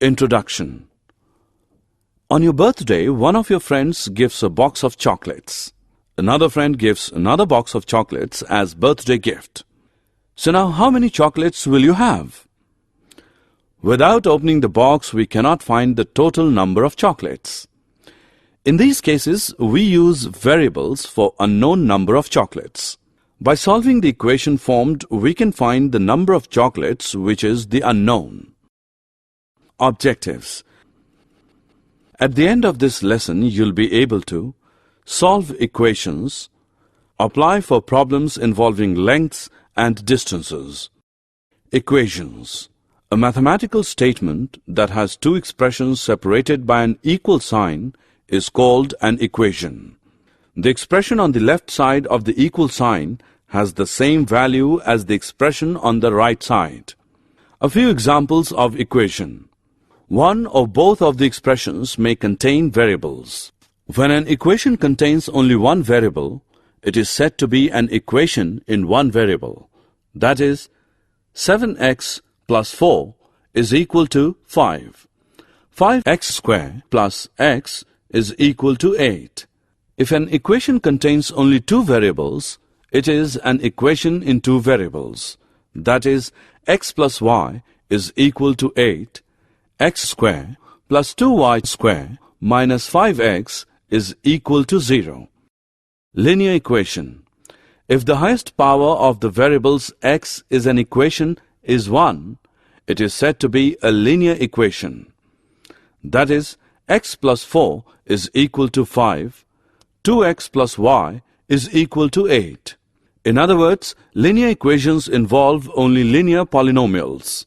Introduction. On your birthday, one of your friends gives a box of chocolates. Another friend gives another box of chocolates as birthday gift. So now how many chocolates will you have? Without opening the box, we cannot find the total number of chocolates. In these cases, we use variables for unknown number of chocolates. By solving the equation formed, we can find the number of chocolates, which is the unknown. Objectives. At the end of this lesson, you'll be able to solve equations, apply for problems involving lengths and distances. Equations. A mathematical statement that has two expressions separated by an equal sign is called an equation. The expression on the left side of the equal sign has the same value as the expression on the right side. A few examples of equation. One or both of the expressions may contain variables. When an equation contains only one variable, it is said to be an equation in one variable. That is, 7x plus 4 is equal to 5. 5x squared plus x is equal to 8. If an equation contains only two variables, it is an equation in two variables. That is, x plus y is equal to 8. X squared plus 2y squared minus 5x is equal to 0. Linear equation. If the highest power of the variables x is an equation is 1, it is said to be a linear equation. That is, x plus 4 is equal to 5, 2x plus y is equal to 8. In other words, linear equations involve only linear polynomials.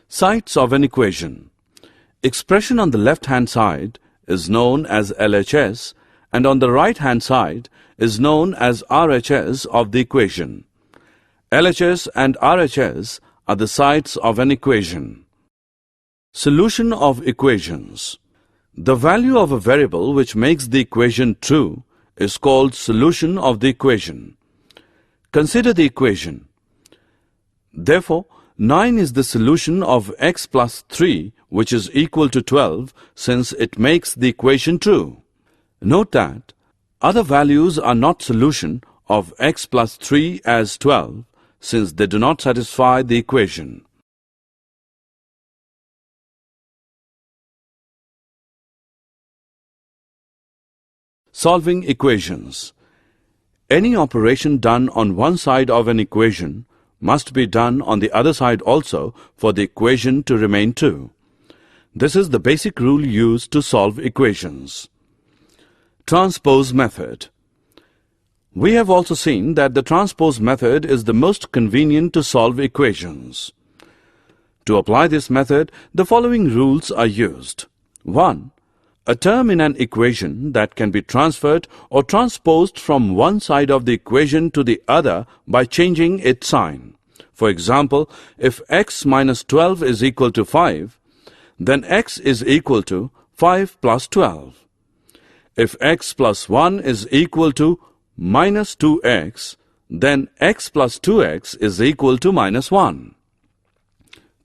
Sides of an equation. Expression on the left-hand side is known as LHS and on the right-hand side is known as RHS of the equation. LHS and RHS are the sides of an equation. Solution of equations. The value of a variable which makes the equation true is called solution of the equation. Consider the equation. Therefore, 9 is the solution of x plus 3, which is equal to 12, since it makes the equation true. Note that other values are not solution of x plus 3 as 12, since they do not satisfy the equation. Solving equations. Any operation done on one side of an equation must be done on the other side also for the equation to remain true. This is the basic rule used to solve equations. Transpose method. We have also seen that the transpose method is the most convenient to solve equations. To apply this method, the following rules are used. 1. A term in an equation that can be transferred or transposed from one side of the equation to the other by changing its sign. For example, if x minus 12 is equal to 5, then x is equal to 5 plus 12. If x plus 1 is equal to minus 2x, then x plus 2x is equal to minus 1.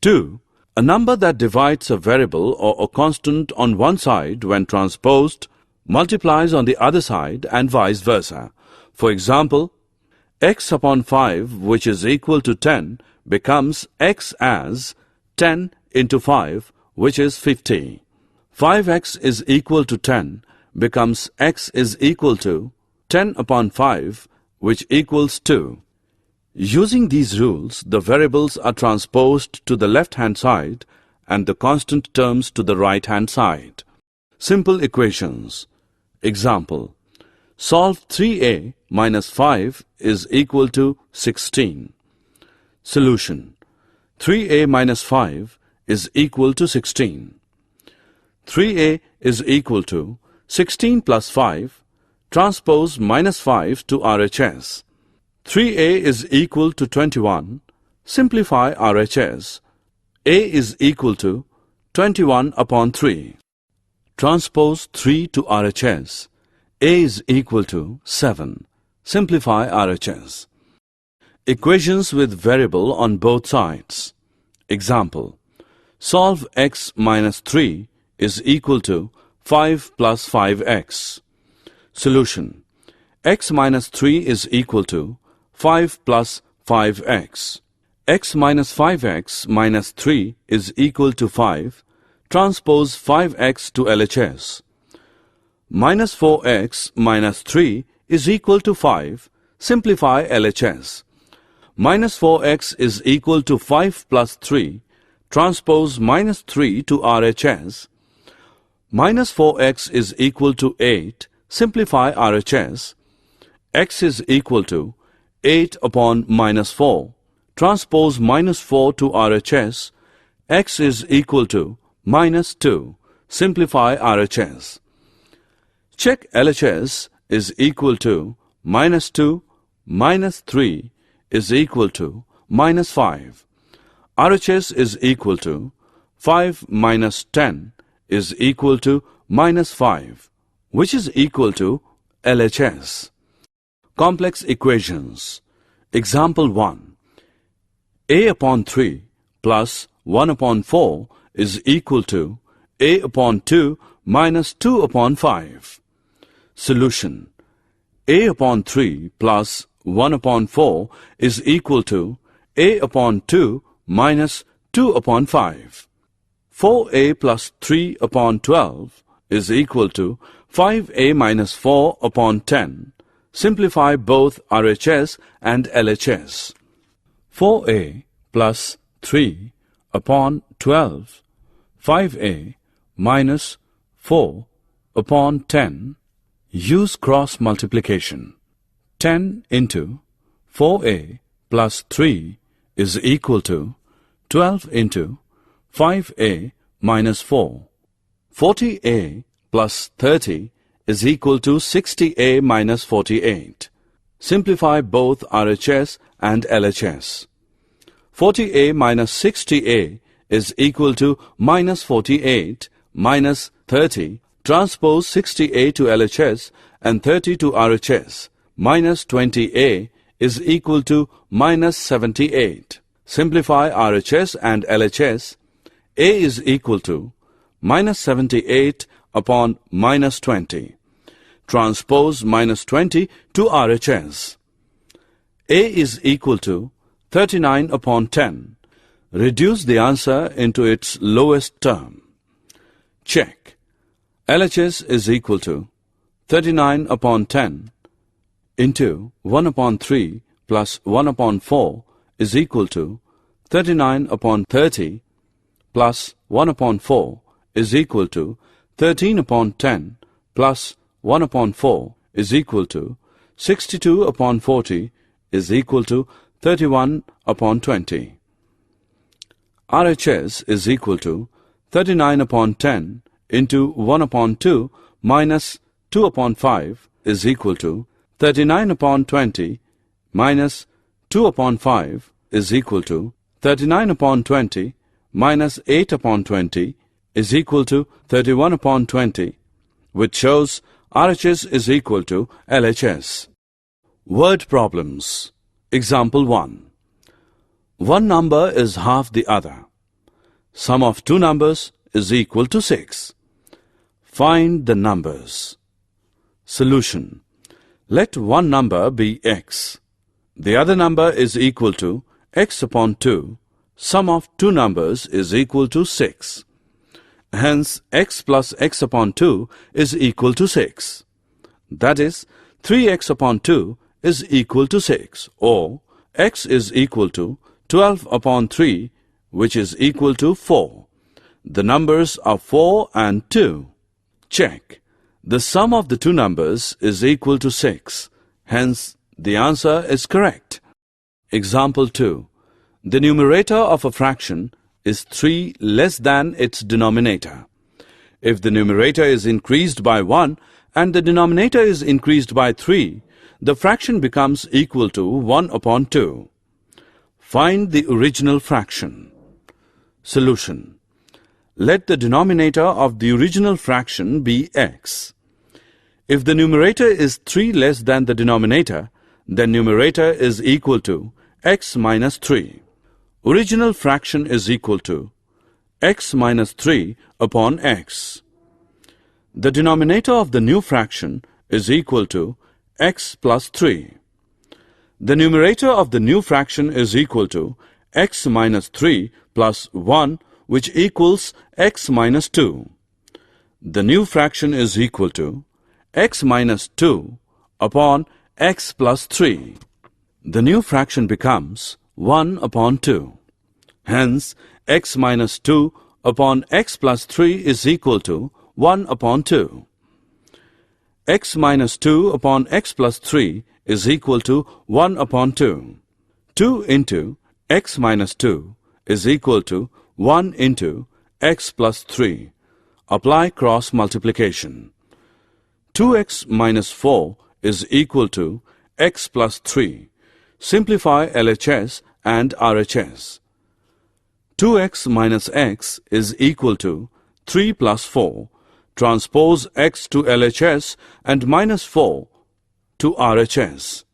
2. A number that divides a variable or a constant on one side when transposed multiplies on the other side and vice versa. For example, x upon 5, which is equal to 10, becomes x as 10 into 5, which is 50. 5x is equal to 10 becomes x is equal to 10 upon 5, which equals 2. Using these rules, the variables are transposed to the left-hand side and the constant terms to the right-hand side. Simple equations. Example. Solve 3a minus 5 is equal to 16. Solution. 3a minus 5 is equal to 16. 3a is equal to 16 plus 5. Transpose minus 5 to RHS. 3a is equal to 21. Simplify RHS. a is equal to 21 upon 3. Transpose 3 to RHS. a is equal to 7. Simplify RHS. Equations with variable on both sides. Example. Solve x minus 3 is equal to 5 plus 5x. Solution. X minus 3 is equal to 5 plus 5x. X minus 5x minus 3 is equal to 5. Transpose 5x to LHS. Minus 4x minus 3 is equal to 5. Simplify LHS. Minus 4x is equal to 5 plus 3. Transpose minus 3 to RHS. Minus 4x is equal to 8. Simplify RHS. X is equal to 8 upon minus 4. Transpose minus 4 to RHS. X is equal to minus 2. Simplify RHS. Check LHS is equal to minus 2 minus 3 is equal to minus 5. RHS is equal to 5 minus 10 is equal to minus 5, which is equal to LHS. Complex equations. Example 1. A upon 3 plus 1 upon 4 is equal to A upon 2 minus 2 upon 5. Solution. A upon 3 plus 1 upon 4 is equal to A upon 2 minus 2 upon 5. 4a plus 3 upon 12 is equal to 5a minus 4 upon 10. Simplify both RHS and LHS. 4a plus 3 upon 12, 5a minus 4 upon 10. Use cross multiplication. 10 into 4a plus 3 is equal to 12 into 5a minus 4. 40a plus 30 is equal to 60a minus 48. Simplify both RHS and LHS. 40a minus 60a is equal to minus 48 minus 30. Transpose 60a to LHS and 30 to RHS. Minus 20a is equal to minus 78. Simplify RHS and LHS. A is equal to minus 78 upon minus 20. Transpose minus 20 to RHS. A is equal to 39 upon 10. Reduce the answer into its lowest term. Check. LHS is equal to 39 upon 10 into 1 upon 3 plus 1 upon 4 is equal to 39 upon 30 plus 1 upon 4 is equal to 13 upon 10 plus 1 upon 4 is equal to 62 upon 40 is equal to 31 upon 20. RHS is equal to 39 upon 10 into 1 upon 2 minus 2 upon 5 is equal to 39 upon 20 minus 2 upon 5 is equal to 39 upon 20 minus 8 upon 20 is equal to 31 upon 20, which shows RHS is equal to LHS. Word problems. Example 1. One number is half the other. Sum of two numbers is equal to 6. Find the numbers. Solution. Let one number be x. The other number is equal to x upon 2. Sum of two numbers is equal to 6. Hence, x plus x upon 2 is equal to 6. That is, 3x upon 2 is equal to 6, or x is equal to 12 upon 3, which is equal to 4. The numbers are 4 and 2. Check. The sum of the two numbers is equal to 6. Hence, the answer is correct. Example 2. The numerator of a fraction is 3 less than its denominator. If the numerator is increased by 1 and the denominator is increased by 3, the fraction becomes equal to 1 upon 2. Find the original fraction. Solution. Let the denominator of the original fraction be x. If the numerator is 3 less than the denominator, then numerator is equal to x minus 3. Original fraction is equal to x minus 3 upon x. The denominator of the new fraction is equal to x plus 3. The numerator of the new fraction is equal to x minus 3 plus 1, which equals x minus 2. The new fraction is equal to x minus 2 upon x plus 3. The new fraction becomes 1 upon 2. Hence, x minus 2 upon x plus 3 is equal to 1 upon 2. X minus 2 upon x plus 3 is equal to 1 upon 2. 2 into x minus 2 is equal to 1 into x plus 3. Apply cross multiplication. 2x minus 4 is equal to x plus 3. Simplify LHS and RHS. 2x minus x is equal to 3 plus 4. Transpose x to LHS and minus 4 to RHS.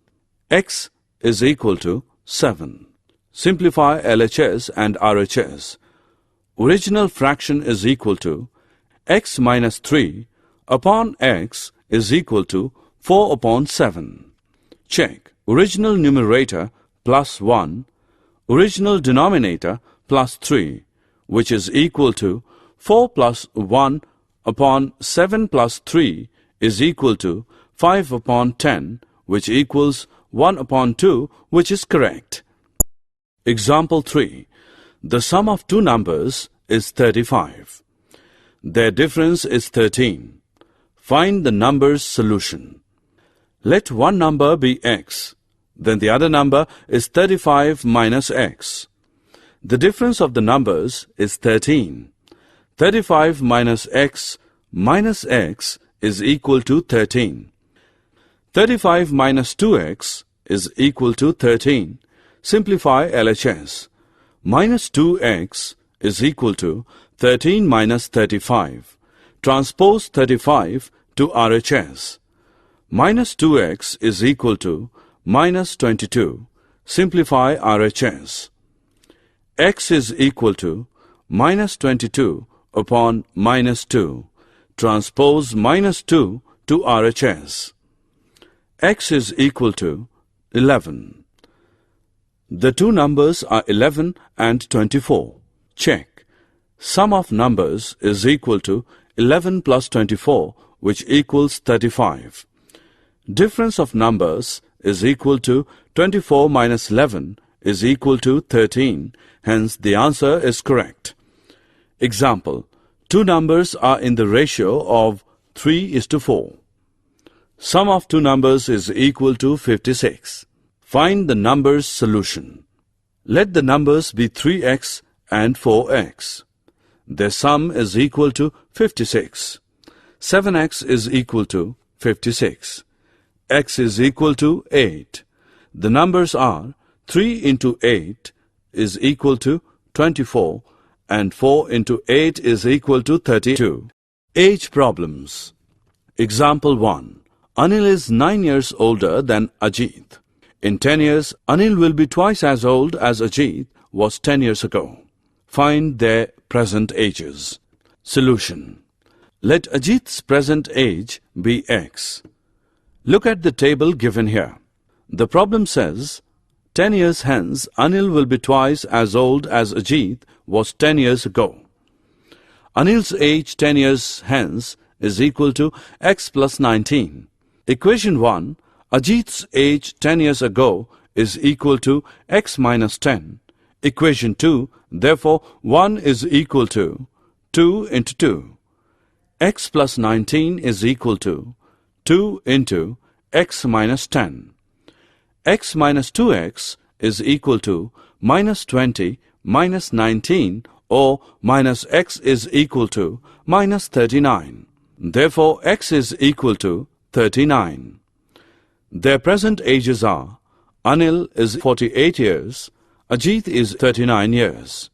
X is equal to 7. Simplify LHS and RHS. Original fraction is equal to x minus 3 upon x is equal to 4 upon 7. Check. Original numerator plus 1, original denominator plus 3, which is equal to 4 plus 1 upon 7 plus 3 is equal to 5 upon 10, which equals 1 upon 2, which is correct. Example 3. The sum of two numbers is 35. Their difference is 13. Find the number's solution. Let one number be x, then the other number is 35 minus x. The difference of the numbers is 13. 35 minus x is equal to 13. 35 minus 2x is equal to 13. Simplify LHS. Minus 2x is equal to 13 minus 35. Transpose 35 to RHS. Minus 2x is equal to minus 22. Simplify RHS. X is equal to minus 22 upon minus 2. Transpose minus 2 to RHS. X is equal to 11. The two numbers are 11 and 24. Check. Sum of numbers is equal to 11 plus 24, which equals 35. Difference of numbers is equal to 24 minus 11 is equal to 13. Hence, the answer is correct. Example. Two numbers are in the ratio of 3:4. Sum of two numbers is equal to 56. Find the number's solution. Let the numbers be 3x and 4x. Their sum is equal to 56. 7x is equal to 56. X is equal to 8. The numbers are 3 into 8 is equal to 24 and 4 into 8 is equal to 32. Age problems. Example 1. Anil is 9 years older than Ajit. In 10 years, Anil will be twice as old as Ajit was 10 years ago. Find their present ages. Solution. Let Ajit's present age be x. Look at the table given here. The problem says, 10 years hence, Anil will be twice as old as Ajit was 10 years ago. Anil's age 10 years hence is equal to x plus 19. Equation 1, Ajit's age 10 years ago is equal to x minus 10. Equation 2, therefore 1 is equal to 2 into 2. X plus 19 is equal to 2 into x minus 10. X minus 2x is equal to minus 20 minus 19, or minus x is equal to minus 39. Therefore, x is equal to 39. Their present ages are, Anil is 48 years, Ajit is 39 years.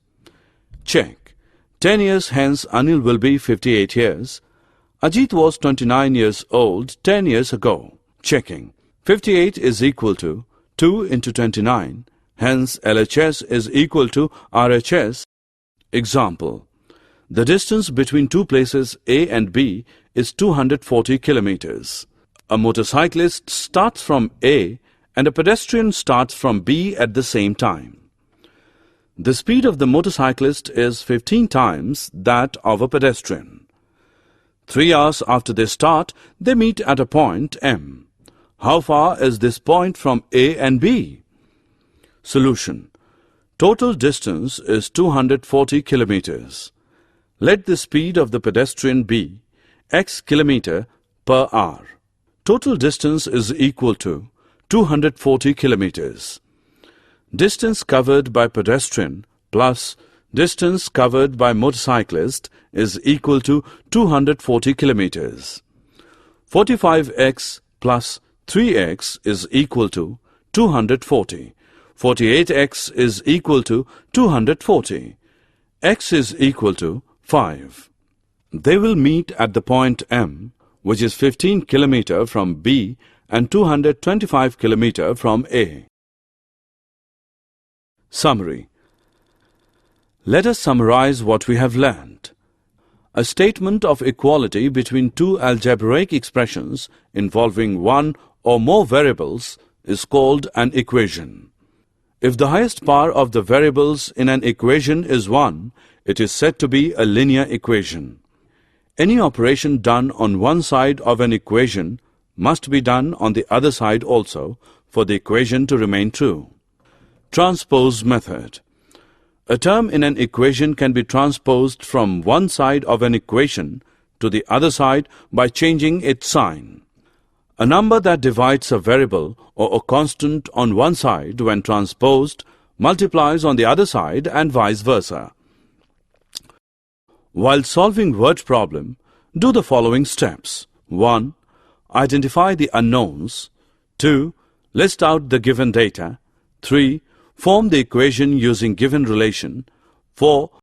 Check. 10 years hence Anil will be 58 years. Ajit was 29 years old 10 years ago. Checking. 58 is equal to 2 into 29. Hence LHS is equal to RHS. Example. The distance between two places A and B is 240 kilometers. A motorcyclist starts from A and a pedestrian starts from B at the same time. The speed of the motorcyclist is 15 times that of a pedestrian. 3 hours after they start, they meet at a point M. How far is this point from A and B? Solution. Total distance is 240 kilometers. Let the speed of the pedestrian be x kilometer per hour. Total distance is equal to 240 kilometers. Distance covered by pedestrian plus distance covered by motorcyclist is equal to 240 kilometers. 45x plus 3x is equal to 240. 48x is equal to 240. X is equal to 5. They will meet at the point M, which is 15 km from B and 225 km from A. Summary. Let us summarize what we have learned. A statement of equality between two algebraic expressions involving one or more variables is called an equation. If the highest power of the variables in an equation is 1, it is said to be a linear equation. Any operation done on one side of an equation must be done on the other side also for the equation to remain true. Transpose method. A term in an equation can be transposed from one side of an equation to the other side by changing its sign. A number that divides a variable or a constant on one side when transposed multiplies on the other side and vice versa. While solving word problem, do the following steps. 1. Identify the unknowns. 2. List out the given data. 3. Form the equation using given relation. 4.